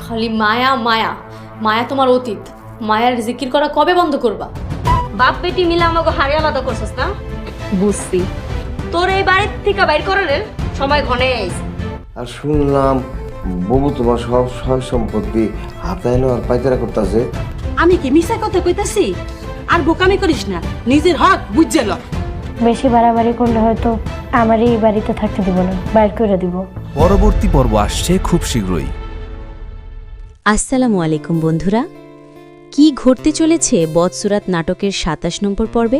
খালি মায়া মায়া মায়া তোমার অতীত। মায়ার জিকির করা কবে বন্ধ করবা? বাপ বেটি মিলে আমাকে হাড়ি আলাদা করছিস না? বুঝছি। তোর এই বাড়ির থেকে বাইর করার সময় ঘনে আইছে। আর শুনলাম বাবু তোমার সব সয় সম্পত্তি হাতায় আর পাইতারা করতেছে। আমি কি মিছা কথা কইতাছি? আর বোকামি করিস না, নিজের হক বুঝে ল। বেশি বাড়াবাড়ি করলে হয়তো আমার এই বাড়িতে থাকতে দিব না, বাইর করে দিব। পরবর্তী পর্ব আসছে খুব শীঘ্রই। আসসালামু আলাইকুম বন্ধুরা, কি ঘটতে চলেছে বদসুরাত নাটকের ২৭ নম্বর পর্বে?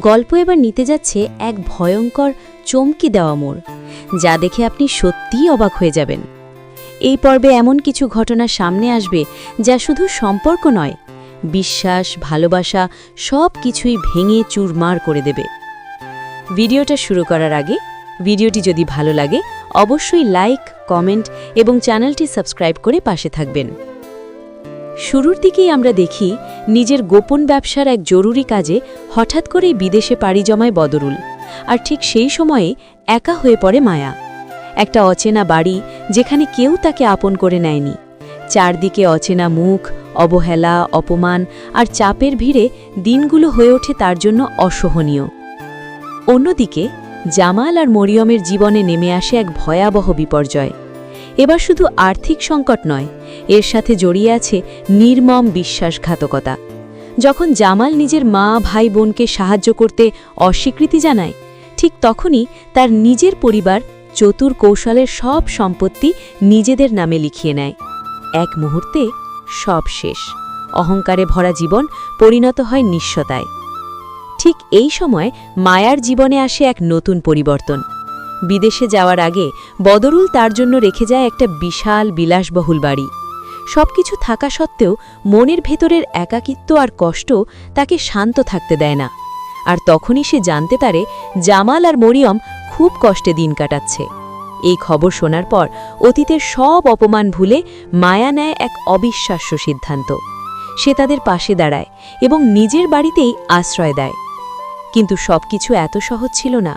গল্প এবার নিতে যাচ্ছে এক ভয়ঙ্কর চমকি দেওয়া মোড়, যা দেখে আপনি সত্যিই অবাক হয়ে যাবেন। এই পর্বে এমন কিছু ঘটনা সামনে আসবে যা শুধু সম্পর্ক নয়, বিশ্বাস, ভালোবাসা সব কিছুই ভেঙে চুরমার করে দেবে। ভিডিওটা শুরু করার আগে ভিডিওটি যদি ভালো লাগে অবশ্যই লাইক, কমেন্ট এবং চ্যানেলটি সাবস্ক্রাইব করে পাশে থাকবেন। শুরুর দিকেই আমরা দেখি নিজের গোপন ব্যবসার এক জরুরি কাজে হঠাৎ করেই বিদেশে পাড়ি জমায় বদরুল, আর ঠিক সেই সময়ে একা হয়ে পড়ে মায়া। একটা অচেনা বাড়ি যেখানে কেউ তাকে আপন করে নেয়নি। চারদিকে অচেনা মুখ, অবহেলা, অপমান আর চাপের ভিড়ে দিনগুলো হয়ে ওঠে তার জন্য অসহনীয়। অন্যদিকে জামাল আর মরিয়মের জীবনে নেমে আসে এক ভয়াবহ বিপর্যয়। এবার শুধু আর্থিক সংকট নয়, এর সাথে জড়িয়ে আছে নির্মম বিশ্বাসঘাতকতা। যখন জামাল নিজের মা, ভাই, বোনকে সাহায্য করতে অস্বীকৃতি জানায়, ঠিক তখনই তার নিজের পরিবার চতুর কৌশলের সব সম্পত্তি নিজেদের নামে লিখিয়ে নেয়। এক মুহূর্তে সব শেষ, অহংকারে ভরা জীবন পরিণত হয় নিঃস্বতায়। ঠিক এই সময় মায়ার জীবনে আসে এক নতুন পরিবর্তন। বিদেশে যাওয়ার আগে বদরুল তার জন্য রেখে যায় একটা বিশাল বিলাসবহুল বাড়ি। সবকিছু থাকা সত্ত্বেও মনের ভেতরের একাকিত্ব আর কষ্ট তাকে শান্ত থাকতে দেয় না। আর তখনই সে জানতে পারে জামাল আর মরিয়ম খুব কষ্টে দিন কাটাচ্ছে। এই খবর শোনার পর অতীতের সব অপমান ভুলে মায়া নেয় এক অবিশ্বাস্য সিদ্ধান্ত। সে তাদের পাশে দাঁড়ায় এবং নিজের বাড়িতেই আশ্রয় দেয়। কিন্তু সবকিছু এত সহজ ছিল না।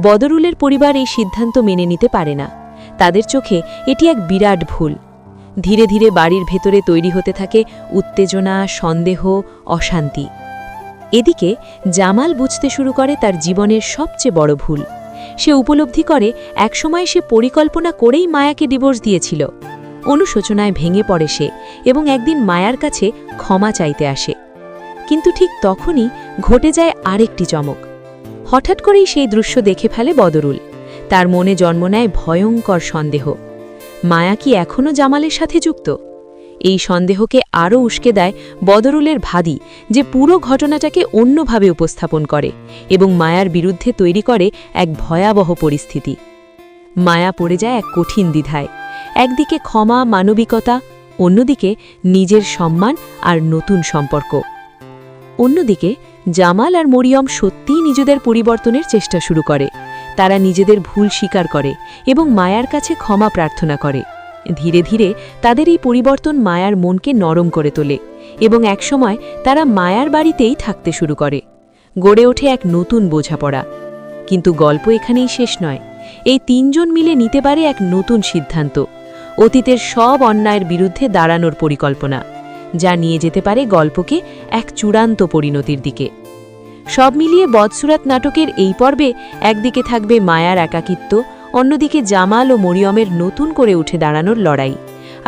বদরুলের পরিবার এই সিদ্ধান্ত মেনে নিতে পারে না। তাদের চোখে এটি এক বিরাট ভুল। ধীরে ধীরে বাড়ির ভেতরে তৈরি হতে থাকে উত্তেজনা, সন্দেহ, অশান্তি। এদিকে জামাল বুঝতে শুরু করে তার জীবনের সবচেয়ে বড় ভুল। সে উপলব্ধি করে একসময় সে পরিকল্পনা করেই মায়াকে ডিভোর্স দিয়েছিল। অনুশোচনায় ভেঙে পড়ে সে এবং একদিন মায়ার কাছে ক্ষমা চাইতে আসে। কিন্তু ঠিক তখনই ঘটে যায় আরেকটি চমক। হঠাৎ করেই সেই দৃশ্য দেখে ফেলে বদরুল। তার মনে জন্ম নেয় ভয়ঙ্কর সন্দেহ। মায়া কি এখনও জামালের সাথে যুক্ত? এই সন্দেহকে আরও উস্কে দেয় বদরুলের ভাদি, যে পুরো ঘটনাটাকে অন্যভাবে উপস্থাপন করে এবং মায়ার বিরুদ্ধে তৈরি করে এক ভয়াবহ পরিস্থিতি। মায়া পড়ে যায় এক কঠিন দ্বিধায়। একদিকে ক্ষমা, মানবিকতা, অন্যদিকে নিজের সম্মান আর নতুন সম্পর্ক। অন্যদিকে জামাল আর মরিয়ম সত্যিই নিজেদের পরিবর্তনের চেষ্টা শুরু করে। তারা নিজেদের ভুল স্বীকার করে এবং মায়ার কাছে ক্ষমা প্রার্থনা করে। ধীরে ধীরে তাদের এই পরিবর্তন মায়ার মনকে নরম করে তোলে এবং একসময় তারা মায়ার বাড়িতেই থাকতে শুরু করে। গড়ে ওঠে এক নতুন বোঝাপড়া। কিন্তু গল্প এখানেই শেষ নয়। এই তিনজন মিলে নিতে পারে এক নতুন সিদ্ধান্ত, অতীতের সব অন্যায়ের বিরুদ্ধে দাঁড়ানোর পরিকল্পনা, যা নিয়ে যেতে পারে গল্পকে এক চূড়ান্ত পরিণতির দিকে। সব মিলিয়ে বদসুরাত নাটকের এই পর্বে একদিকে থাকবে মায়ার একাকিত্ব, অন্যদিকে জামাল ও মরিয়মের নতুন করে উঠে দাঁড়ানোর লড়াই,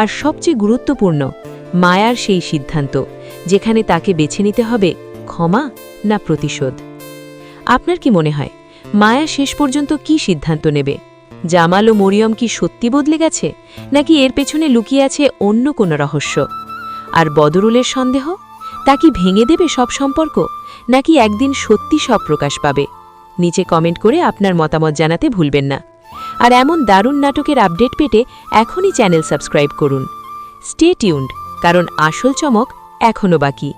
আর সবচেয়ে গুরুত্বপূর্ণ মায়ার সেই সিদ্ধান্ত যেখানে তাকে বেছে নিতে হবে ক্ষমা না প্রতিশোধ। আপনার কি মনে হয় মায়া শেষ পর্যন্ত কি সিদ্ধান্ত নেবে? জামাল ও মরিয়ম কি সত্যি বদলে গেছে, নাকি এর পেছনে লুকিয়ে আছে অন্য কোনো রহস্য? আর বদরুলের সন্দেহ, তা কি ভেঙে দেবে সব সম্পর্ক, নাকি একদিন সত্যি সব প্রকাশ পাবে? নিচে কমেন্ট করে আপনার মতামত জানাতে ভুলবেন না। আর এমন দারুণ নাটকের আপডেট পেতে এখনই চ্যানেল সাবস্ক্রাইব করুন। স্টে টিউনড, কারণ আসল চমক এখনও বাকি।